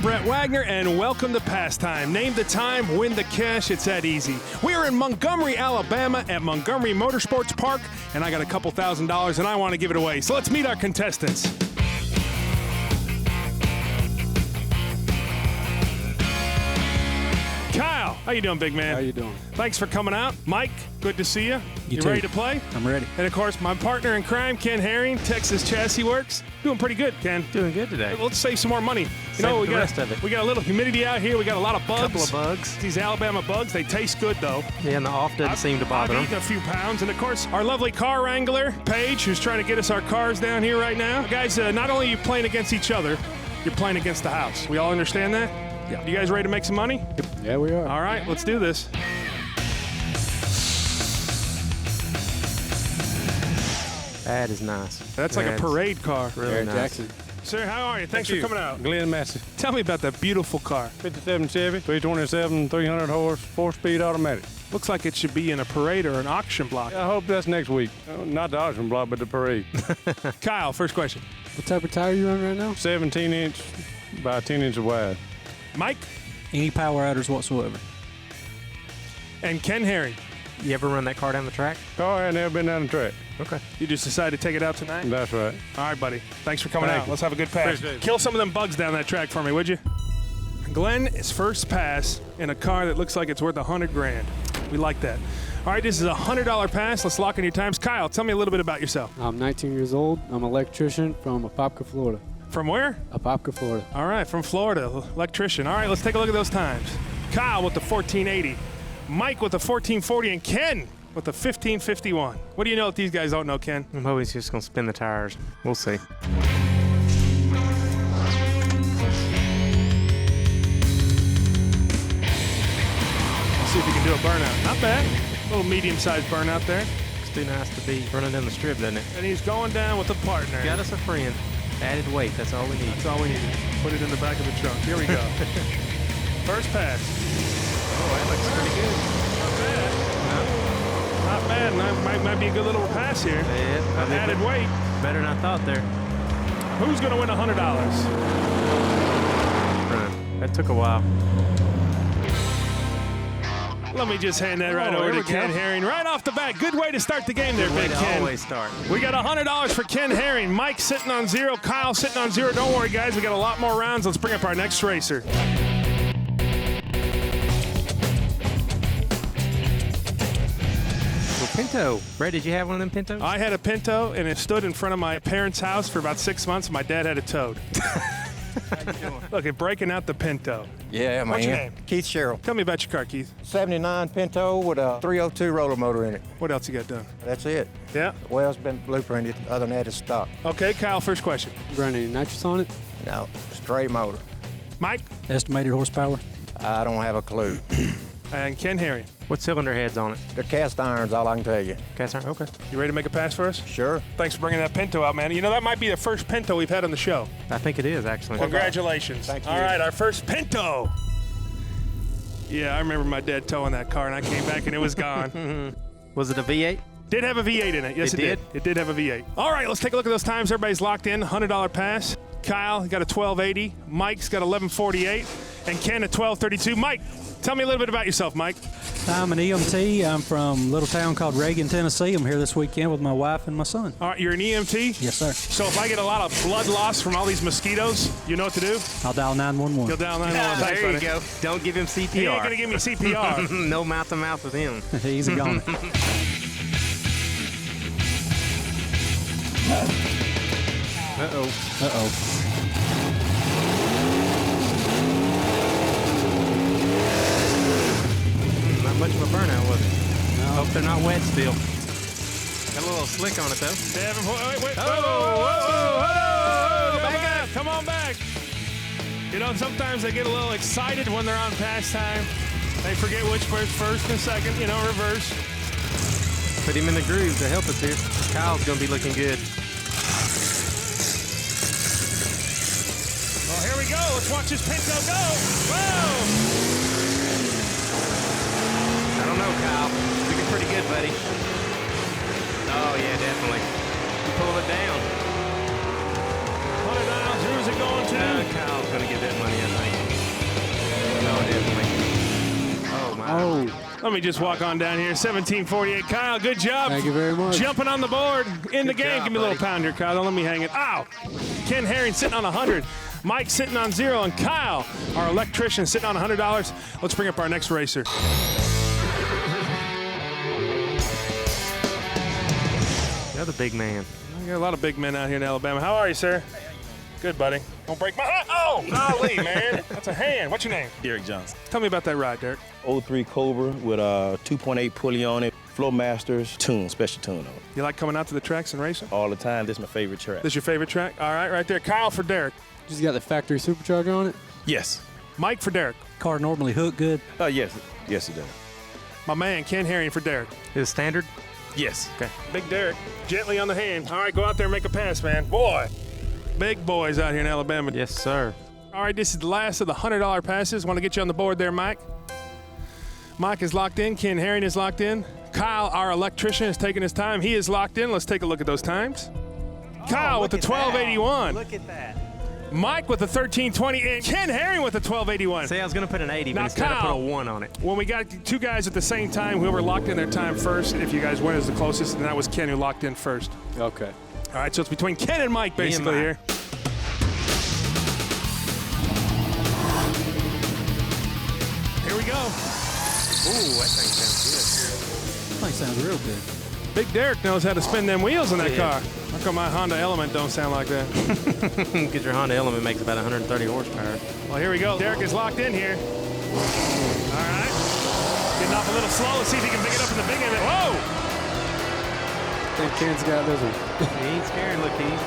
Brett Wagner, and welcome to Pastime. Name the time, win the cash. It's that easy. We are in Montgomery, Alabama at Montgomery Motorsports Park, and I got a couple $1,000, and I want to give it away. So let's meet our contestants. Kyle, how you doing, big man? How you doing? Thanks for coming out. Mike, good to see you. You too. ready to play? I'm ready. And, of course, my partner in crime, Ken Herring, Texas Chassis Works. Doing pretty good, Ken. Doing good today. Let's save some more money. We got the rest of it. We got a little humidity out here. We got a lot of bugs. Couple of bugs. These Alabama bugs, they taste good, though. Yeah, and the off doesn't seem to bother I've them. eaten a few pounds. And, of course, our lovely car wrangler, Paige, who's trying to get us our cars down here right now. Guys, not only are you playing against each other, you're playing against the house. We all understand that? Yeah. You guys ready to make some money? Yeah, we are. All right, let's do this. That is nice. That's like a parade car. Really Eric nice. Jackson. Sir, how are you? Thanks for coming out. Glenn Massey. Tell me about that beautiful car. 57 Chevy, 327, 300 horse, 4-speed automatic. Looks like it should be in a parade or an auction block. I hope that's next week. Not the auction block, but the parade. Kyle, first question. What type of tire you running right now? 17-inch by 10 inches wide. Mike Any power outers whatsoever. and Ken Herring. You ever run that car down the track? Car had never been down the track. Okay. You just decided to take it out tonight? That's right. All right, buddy. Thanks for coming Thank out. you. Let's have a good pass. Appreciate it. Kill some of them bugs down that track for me, would you? Glenn is first pass in a car that looks like it's worth $100,000. We like that. All right, this is a $100 pass. Let's lock in your times. Kyle, tell me a little bit about yourself. I'm 19 years old. I'm an electrician from Apopka, Florida. From where? Apopka, Florida. All right, from Florida, electrician. All right, let's take a look at those times. Kyle with the 1480, Mike with the 1440, and Ken with the 1551. What do you know that these guys don't know, Ken? I'm hoping he's just going to spin the tires. We'll see. Let's see if you can do a burnout. Not bad. A little medium-sized burnout there. It's too nice to be running down the strip, doesn't it? And he's going down with a partner. Got us a friend. Added weight. That's all we need. That's all we need. Put it in the back of the trunk. Here we go. First pass. Oh, that looks pretty good. Not bad. Not bad. Might be a good little pass here. Yeah, I think Added weight. better than I thought there. Who's going to win $100? That took a while. Let me just hand that right Oh, over here to we Ken go. Herring. Right off the bat. Good way to start the game there, Good way Big to Ken. always start. We got $100 for Ken Herring. Mike sitting on 0. Kyle sitting on 0. Don't worry, guys. We got a lot more rounds. Let's bring up our next racer. Well, Pinto. Brett, did you have one of them Pintos? I had a Pinto, and it stood in front of my parents' house for about 6 months. My dad had a Toad. Look, at breaking out the Pinto. Yeah, man. What's your name? Keith Sherrill. Tell me about your car, Keith. 79 Pinto with a 302 roller motor in it. What else you got done? That's it. Yeah. Well, it's been blueprinted. Other than that, it's stock. Okay, Kyle, first question. You running any nitrous on it? No, straight motor. Mike Estimated horsepower? I don't have a clue. and Ken Herring. What cylinder head's on it? The cast iron's all I can tell you. Cast iron? Okay. You ready to make a pass for us? Sure. Thanks for bringing that Pinto out, man. You know, that might be the first Pinto we've had on the show. I think it is, actually. Congratulations. Thank you. All right, our first Pinto. Yeah, I remember my dad towing that car, and I came back, and it was gone. Was it a V8? Did have a V8 in it. Yes, it did. It did have a V8. All right, let's take a look at those times. Everybody's locked in. $100 pass. Kyle got a 1280. Mike's got 1148. And Ken a 1232. Mike, tell me a little bit about yourself, Mike. I'm an EMT. I'm from a little town called Reagan, Tennessee. I'm here this weekend with my wife and my son. All right, you're an EMT? Yes, sir. So if I get a lot of blood loss from all these mosquitoes, you know what to do? I'll dial 911. You'll dial 911. Thanks, There you buddy. go. Don't give him CPR. He ain't going to give me CPR. No mouth-to-mouth with him. Easy going. Uh-oh. Uh-oh. Not much of a burnout, was it? No. Hope they're not wet still. Got a little slick on it, though. Wait. Whoa, Back up. Come on back. You know, sometimes they get a little excited when they're on pastime. They forget which was first and second, you know, reverse. Put him in the groove to help us here. Kyle's going to be looking good. Well, here we go. Let's watch this Pinto go. Whoa! I don't know, Kyle. Looking pretty good, buddy. Oh, yeah, definitely. You pull it down. now. Who's it going to? Kyle's going to get that money, I think. No, definitely. Oh, my. Oh, Let me just walk on down here. 1748. Kyle, good job. thank you very much. Jumping on the board in the Good game. job, Give me a little buddy. pound here, Kyle. Don't let me hang it. Ow! Ken Herring sitting on 100. Mike sitting on 0. And Kyle, our electrician, sitting on $100. Let's bring up our next racer. You're the big man. We got a lot of big men out here in Alabama. How are you, sir? Good, buddy. Don't break my hand. Oh, golly, man. That's a hand. What's your name? Derek Johnson. Tell me about that ride, Derek. 03 Cobra with a 2.8 pulley on it. Flowmasters tune, special tune on it. You like coming out to the tracks and racing? All the time. This is my favorite track. This your favorite track? All right, right there. Kyle for Derek. Just got the factory supercharger on it. Yes. Mike for Derek. Car normally hook good. Yes. Yes, it does. My man, Ken Herring for Derek. Is it standard? Yes. Okay. Big Derek, gently on the hand. All right, go out there and make a pass, man. Boy, big boys out here in Alabama. Yes, sir. All right, this is the last of the $100 passes. Want to get you on the board there, Mike. Mike is locked in. Ken Herring is locked in. Kyle, our electrician, is taking his time. He is locked in. Let's take a look at those times. Kyle with the 1281. Look at that. Mike with the 1320, and Ken Herring with the 1281. See, I was going to put an 80, Now, but instead I put a Kyle, 1 on it. When we got two guys at the same time, whoever locked in their time first, if you guys win, is the closest, and that was Ken who locked in first. Okay. All right, so it's between Ken and Mike Me and basically Mike. here. Here we go. Ooh, that thing sounds That thing sounds real good. Big Derek knows how to spin them wheels in that Yeah. car. How come my Honda Element don't sound like that? good. Because your Honda Element makes about 130 horsepower. Well, here we go. Derek is locked in here. All right. Getting off a little slow. Let's see if he can pick it up in the big end. Whoa! I think Ken's got this one. He ain't scared, look, he's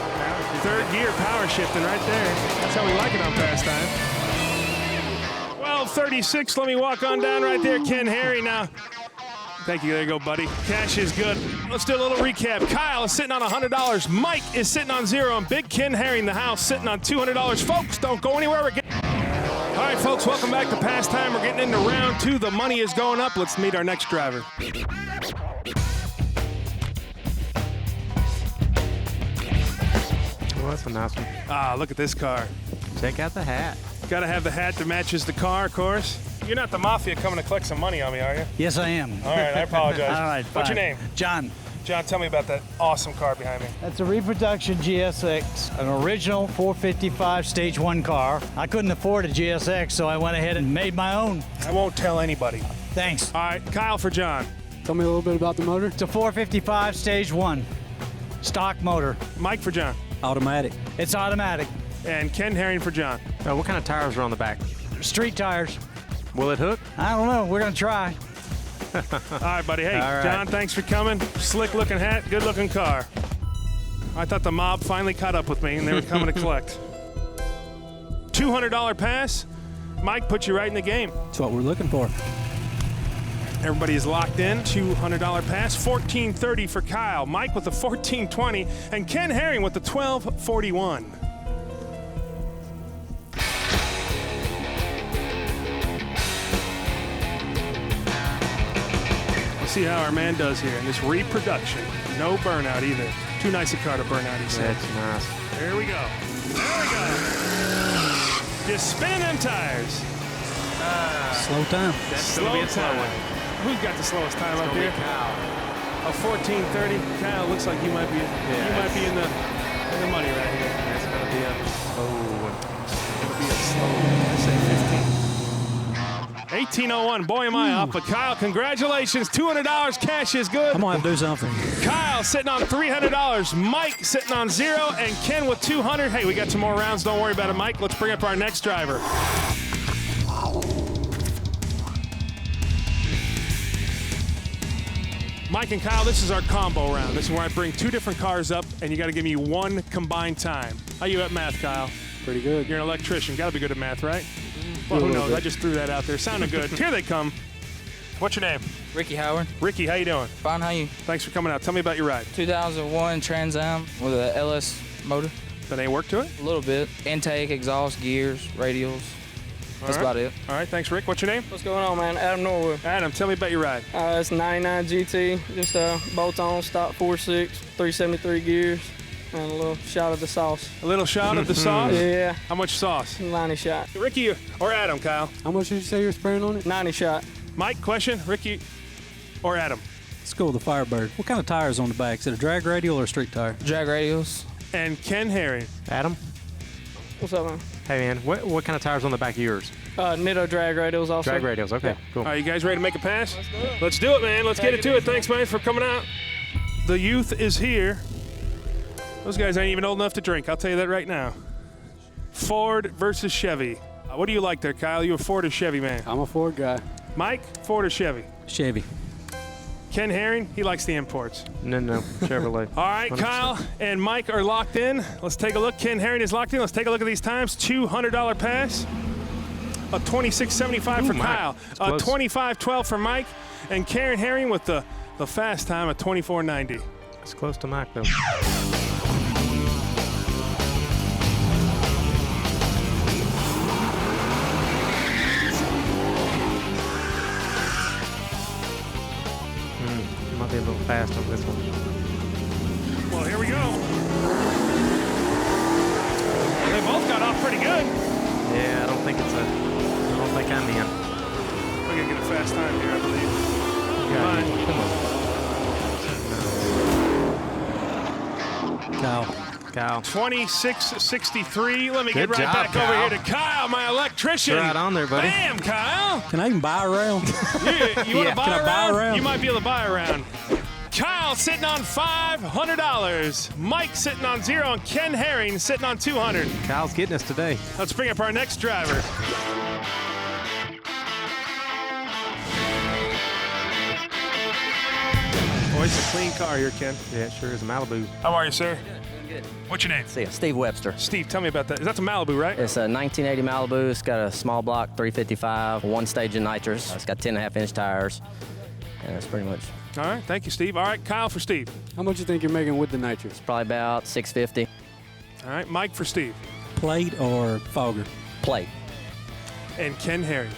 Third gear power shifting right there. That's how we like it on pastime. 12:36. Let me walk on down right there. Ken Herring now. Thank you. There you go, buddy. Cash is good. Let's do a little recap. Kyle is sitting on $100. Mike is sitting on 0. And Big Ken Herring, the house, sitting on $200. Folks, don't go anywhere. We're getting... All right, folks, welcome back to Pastime. We're getting into round 2. The money is going up. Let's meet our next driver. Well, that's a nice one. Ah, look at this car. Check out the hat. Got to have the hat that matches the car, of course. You're not the mafia coming to collect some money on me, are you? Yes, I am. All right, I apologize. All right, What's your fine. name? John. John, tell me about that awesome car behind me. That's a reproduction GSX, an original 455 Stage 1 car. I couldn't afford a GSX, so I went ahead and made my own. I won't tell anybody. Thanks. All right, Kyle for John. Tell me a little bit about the motor. It's a 455 Stage 1, stock motor. Mike for John. Automatic. It's automatic. And Ken Herring for John. What kind of tires are on the back? Street tires. Will it hook? I don't know. We're going to try. All right, buddy. Hey, All right. John, thanks for coming. Slick-looking hat, good-looking car. I thought the mob finally caught up with me, and they were coming to collect. $200 pass. Mike put you right in the game. That's what we're looking for. Everybody is locked in. $200 pass. $14.30 for Kyle. Mike with the $14.20, and Ken Herring with the $12.41. See how our man does here in this reproduction. No burnout either. Too nice a car to burn out, he said. That's nice. There we go. There we go. Just spinning them tires. Slow time. That's going to be a slow one. Who's got the slowest time up It's here? gonna be Kyle. A 14:30. Kyle looks like you might be. You might be in the money right here. That's going to be a It'll be a slow. I say 15. 18:01. Boy, am I off. But Kyle, congratulations. $200 cash is good. I'm going to have to do something. Kyle sitting on $300. Mike sitting on 0. And Ken with 200. Hey, we got some more rounds. Don't worry about it, Mike. Let's bring up our next driver. Mike and Kyle, this is our combo round. This is where I bring two different cars up, and you got to give me one combined time. How you at math, Kyle? Pretty good. You're an electrician. Got to be good at math, right? Well, A who little knows? bit. I just threw that out there. Sounded good. Here they come. What's your name? Ricky Howard. Ricky, how you doing? Fine, how you? Thanks for coming out. Tell me about your ride. 2001 Trans Am with a LS motor. Got any work to it? A little bit. Intake, exhaust, gears, radials. That's All right. about it. All right, thanks, Rick. What's your name? What's going on, man? Adam Norwood. Adam, tell me about your ride. It's 99 GT, just bolt-on, stock 4.6, 373 gears. And a little shot of the sauce. A little shot of the sauce? Yeah. How much sauce? 90 shot. Ricky or Adam, Kyle? How much did you say you were spraying on it? 90 shot. Mike, question, Ricky or Adam? Let's go with the Firebird. What kind of tires on the back? Is it a drag radial or a street tire? Drag radials. And Ken Herring. Adam? What's up, man? Hey, man, what kind of tires on the back of yours? Nitto drag radials also. Drag radials, okay, cool. All right, you guys ready to make a pass? Let's do it, man. Let's get it to it. Thanks, man, for coming out. The youth is here. Those guys ain't even old enough to drink. I'll tell you that right now. Ford versus Chevy. What do you like there, Kyle? You a Ford or Chevy man? I'm a Ford guy. Mike, Ford or Chevy? Chevy. Ken Herring, he likes the imports. No, Chevrolet. All right, 100%. Kyle and Mike are locked in. Let's take a look. Ken Herring is locked in. Let's take a look at these times. $200 pass. A 26.75 for Kyle. A 25.12 for Mike. And Karen Herring with the fast time, a 24.90. It's close to Mike, though. Might be a little fast on this one. Well, here we go. They both got off pretty good. Yeah, I don't think I'm in. We're going to get a fast time here, I believe. Come on. Kyle. 26.63. Let me get Good right job, back Kyle. over here to Kyle, my electrician. Right on there, buddy. Bam, Kyle. Can I even buy a round? You want to buy, Can I buy a round? You might be able to buy a round. Kyle sitting on $500. Mike sitting on 0, and Ken Herring sitting on 200. Kyle's getting us today. Let's bring up our next driver. Boy, it's a clean car here, Ken. Yeah, it sure is a Malibu. How are you, sir? Good. What's your name? Steve Webster. Steve, tell me about that. Is that the Malibu, right? It's a 1980 Malibu. It's got a small block 355, one stage of nitrous. It's got 10.5-inch tires, and that's pretty much. All right, thank you, Steve. All right, Kyle for Steve. How much you think you're making with the nitrous? Probably about $650. All right, Mike for Steve. Plate or fogger? Plate. And Ken Herring.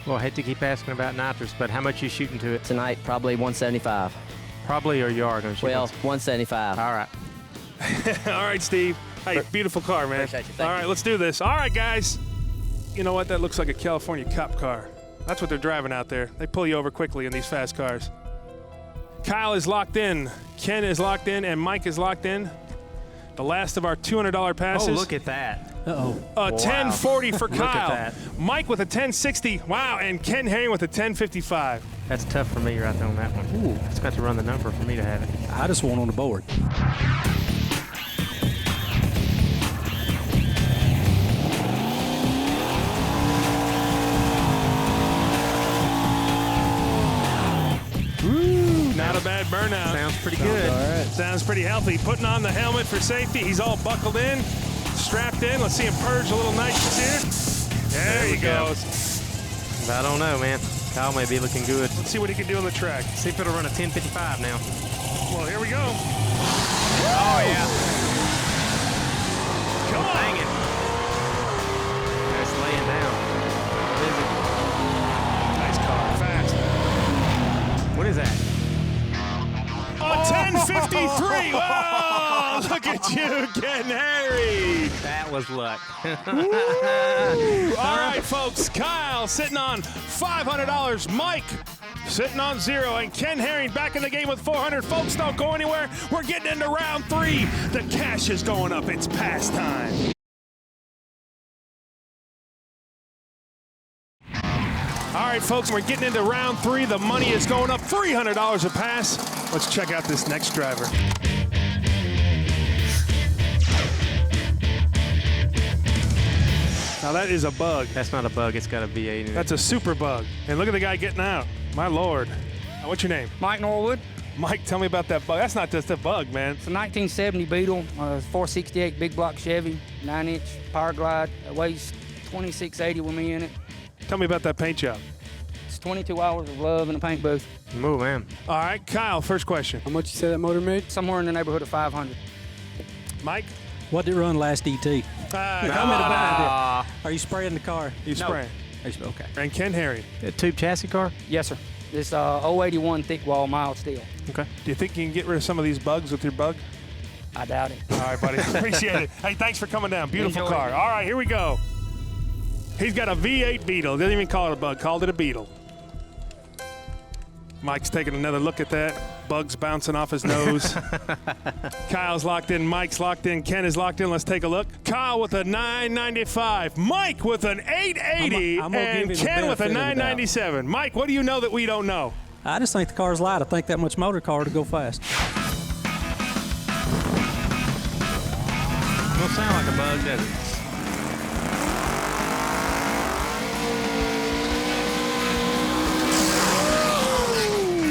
Well, I hate to keep asking about nitrous, but how much you shooting to it? Tonight, probably 175. Probably, or you are going to shoot? Well, 175. All right. All right, Steve. Hey, beautiful car, man. Appreciate you. Thank All right, let's do this. All right, guys. You know what? That looks like a California cop car. That's what they're driving out there. They pull you over quickly in these fast cars. Kyle is locked in. Ken is locked in, and Mike is locked in. The last of our $200 passes. Oh, look at that. Uh-oh. A 1040 for Look Kyle. at that. Mike with a 1060. Wow, and Ken Herring with a 1055. That's tough for me right there on that one. Ooh. It's got to run the number for me to have it. I just want on the board. Not a bad burnout. Sounds pretty good. All right. Sounds pretty healthy. Putting on the helmet for safety. He's all buckled in, strapped in. Let's see him purge a little nitrous here. There he goes. I don't know, man. Kyle may be looking good. Let's see what he can do on the track. See if it'll run a 1055 now. Well, here we go. Oh, yeah. Come on. Dang it. It's laying down. Nice car. Fast. What is that? A 1053. Wow. Look at you, getting hairy. That was luck. All right, folks. Kyle sitting on $500. Mike sitting on 0. And Ken Herring back in the game with 400. Folks, don't go anywhere. We're getting into round 3. The cash is going up. It's pass time. All right, folks, we're getting into round 3. The money is going up $300 a pass. Let's check out this next driver. Now that is a bug. That's not a bug. It's got a V8 in it. That's a super bug. And look at the guy getting out. My Lord. What's your name? Mike Norwood. Mike, tell me about that bug. That's not just a bug, man. It's a 1970 Beetle, 468 big block Chevy, 9-inch power glide. It weighs 2680 with me in it. Tell me about that paint job. It's 22 hours of love in a paint booth. Move, man. All right, Kyle, first question. How much you say that motor made? Somewhere in the neighborhood of 500. Mike? What did it run last ET? Comment about it. Are you spraying the car? You spraying. Okay. And Ken Herring. A tube chassis car? Yes, sir. This 081 thick wall mild steel. Okay. Do you think you can get rid of some of these bugs with your bug? I doubt it. All right, buddy. Appreciate it. Hey, thanks for coming down. Beautiful Enjoy car. it. All right, here we go. He's got a V8 Beetle. Didn't even call it a bug. Called it a Beetle. Mike's taking another look at that. Bugs bouncing off his nose. Kyle's locked in. Mike's locked in. Ken is locked in. Let's take a look. Kyle with a 995. Mike with an 880. And Ken with a 997. Mike, what do you know that we don't know? I just think the car's light. I think that much motor car to go fast. Don't sound like a bug, does it?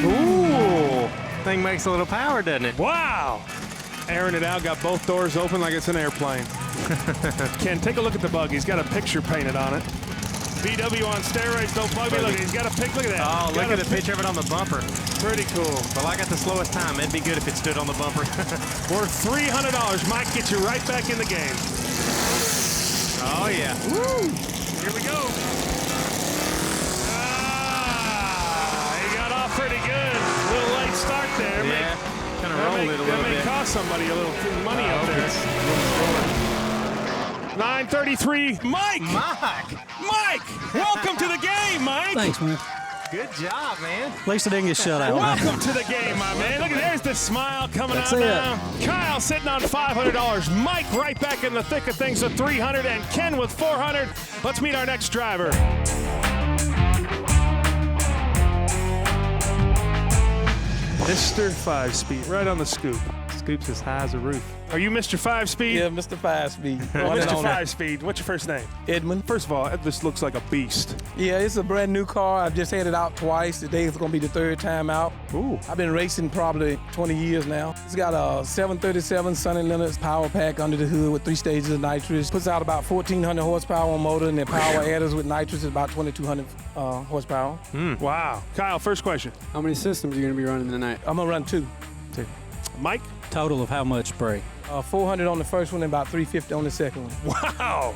Ooh! Thing makes a little power, doesn't it? Wow! Airing it out, got both doors open like it's an airplane. Ken, take a look at the bug. He's got a picture painted on it. VW on steroids, don't bug me. Look, he's got a pic. Look at that. Oh, look at the picture of it on the bumper. Pretty cool. Well, I got the slowest time. It'd be good if it stood on the bumper. Worth $300. Mike gets you right back in the game. Oh, yeah. Woo! Here we go. He got off pretty good. A little late start there. Yeah, kind of rolled it a little bit. That may cost somebody a little money up there. 933. Mike! Mike! Welcome to the game, Mike! Thanks, man. Good job, man. At least I didn't get shut out. Welcome to the game, my man. Look at there's the smile coming That's out it. now. Kyle sitting on $500. Mike right back in the thick of things with $300, and Ken with $400. Let's meet our next driver. Mr. 5-Speed, right on the scoop. Scoop's as high as a roof. Are you Mr. 5-Speed? Yeah, Mr. 5-Speed. Mr. 5-Speed. What's your first name? Edmund. First of all, this looks like a beast. Yeah, it's a brand new car. I've just had it out twice. Today is going to be the third time out. Ooh. I've been racing probably 20 years now. It's got a 737 Sonny Lennox power pack under the hood with 3 stages of nitrous. Puts out about 1,400 horsepower on motor, and the power adders with nitrous is about 2,200 horsepower. Wow. Kyle, first question. How many systems are you going to be running tonight? I'm going to run 2. Mike? Total of how much spray? 400 on the first one and about 350 on the second one. Wow.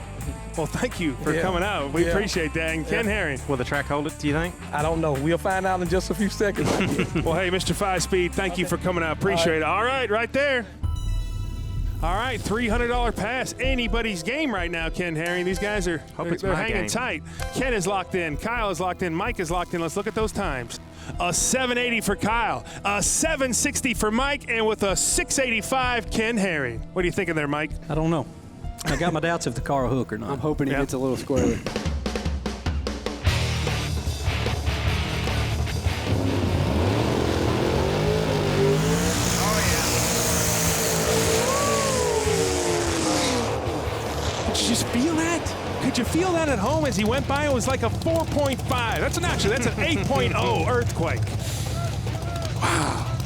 Well, thank you for coming out. We appreciate that. And Ken Herring. Will the track hold it, do you think? I don't know. We'll find out in just a few seconds. Well, hey, Mr. 5-Speed, thank you for coming out. Appreciate it. All right, right there. All right, $300 pass. Anybody's game right now, Ken Herring. These guys are they're hanging tight. Ken is locked in. Kyle is locked in. Mike is locked in. Let's look at those times. A 780 for Kyle, a 760 for Mike, and with a 685, Ken Herring. What are you thinking there, Mike? I don't know. I got my doubts if the car will hook or not. I'm hoping he gets a little squirrely. Did you just feel that? Could you feel that at home as he went by? It was like a 4.5. That's an 8.0 earthquake. Wow.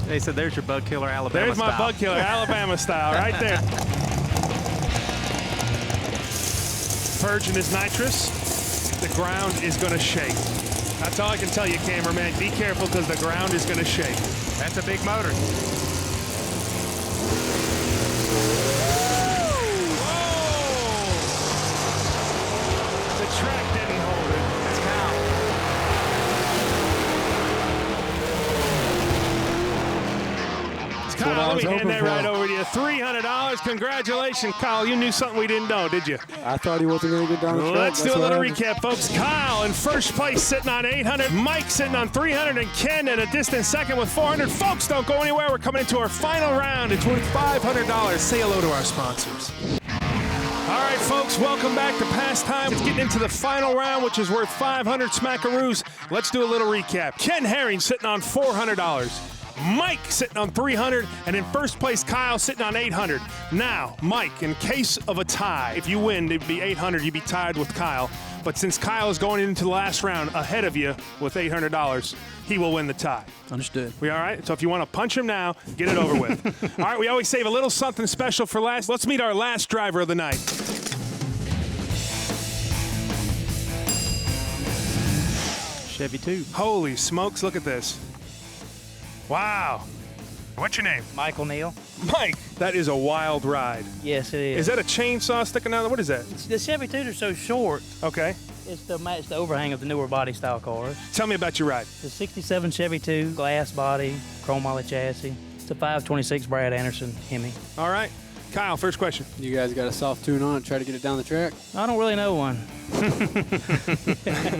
They said there's your bug killer Alabama There's style. my bug killer Alabama style right there. Purging his nitrous. The ground is going to shake. That's all I can tell you, cameraman. Be careful because the ground is going to shake. That's a big motor. The track didn't hold it. That's Kyle. Kyle, let me hand that right over to you. $300. Congratulations, Kyle. You knew something we didn't know, did you? I thought he wasn't going to get down the track. Let's do a little recap, folks. Kyle in first place sitting on 800. Mike sitting on 300. And Ken in a distant second with 400. Folks, don't go anywhere. We're coming into our final round. It's worth $500. Say hello to our sponsors. All right, folks, welcome back to Pastime. It's getting into the final round, which is worth 500 smackaroos. Let's do a little recap. Ken Herring sitting on $400. Mike sitting on 300, and in first place, Kyle sitting on 800. Now, Mike, in case of a tie, if you win, it'd be 800. You'd be tied with Kyle. But since Kyle is going into the last round ahead of you with $800, he will win the tie. Understood. We all right? So if you want to punch him now, get it over with. All right, we always save a little something special for last. Let's meet our last driver of the night. Chevy 2. Holy smokes, look at this. Wow. What's your name? Michael Neal. Mike, that is a wild ride. Yes, it is. Is that a chainsaw sticking out? What is that? The Chevy 2s are so short. Okay. It's to match the overhang of the newer body style cars. Tell me about your ride. The 67 Chevy 2, glass body, chrome moly chassis. It's a 526 Brad Anderson Hemi. All right. Kyle, first question. You guys got a soft tune on it, try to get it down the track? I don't really know one.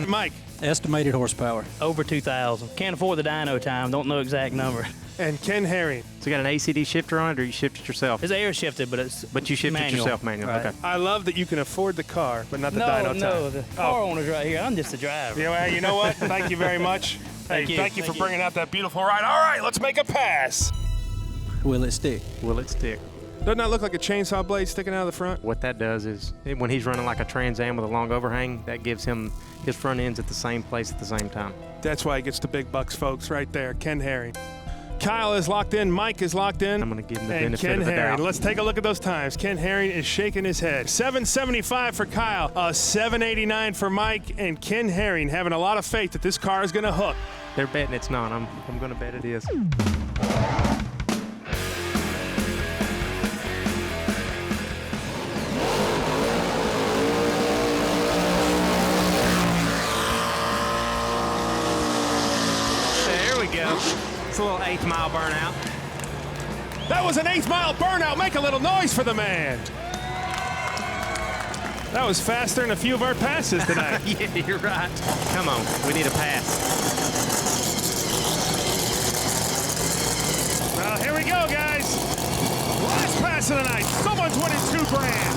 Mike. Estimated horsepower. Over 2,000. Can't afford the dyno time. Don't know exact number. And Ken Herring. So you got an ACD shifter on it, or you shift it yourself? It's air shifted, but it's But you shift manual. it yourself manual. Right. Okay. I love that you can afford the car, but not the dyno time. No, the car owner's right here. I'm just the driver. Yeah, well, you know what? Thank you very much. Thank you. Thank you for bringing out that beautiful ride. All right, let's make a pass. Will it stick? Will it stick? Doesn't that look like a chainsaw blade sticking out of the front? What that does is, when he's running like a Trans Am with a long overhang, that gives him his front ends at the same place at the same time. That's why he gets the big bucks, folks, right there. Ken Herring. Kyle is locked in. Mike is locked in. I'm going to give him the and benefit Ken of the Herring. doubt. Let's take a look at those times. Ken Herring is shaking his head. 775 for Kyle, 789 for Mike, and Ken Herring having a lot of faith that this car is going to hook. They're betting it's not. I'm going to bet it is. There we go. It's a little 8th mile burnout. That was an 8th mile burnout. Make a little noise for the man. That was faster than a few of our passes tonight. Yeah, you're right. Come on, we need a pass. Well, here we go, guys. Last pass of the night. Someone's winning $2 grand.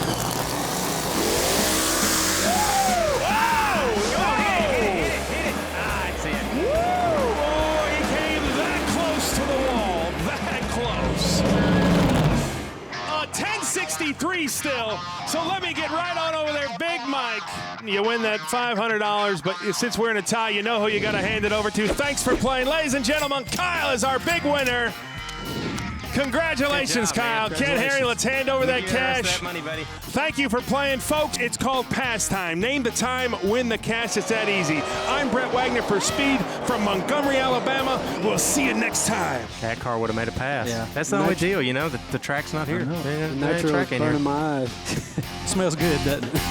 Whoa! Hit it. Ah, I see it. Woo! Oh, he came that close to the wall. That close. 1063 still. So let me get right on over there, Big Mike. You win that $500, but since we're in a tie, you know who you got to hand it over to. Thanks for playing. Ladies and gentlemen, Kyle is our big winner. Congratulations, Good job, Kyle. man. Ken Herring, let's hand over that cash. That money, buddy. Thank you for playing, folks. It's called Pastime. Name the time, win the cash. It's that easy. I'm Brett Wagner for Speed from Montgomery, Alabama. We'll see you next time. That car would have made a pass. Yeah. That's the only deal, you know. The track's not here. The There ain't nitro track in here. burning my eyes. Smells good, doesn't it?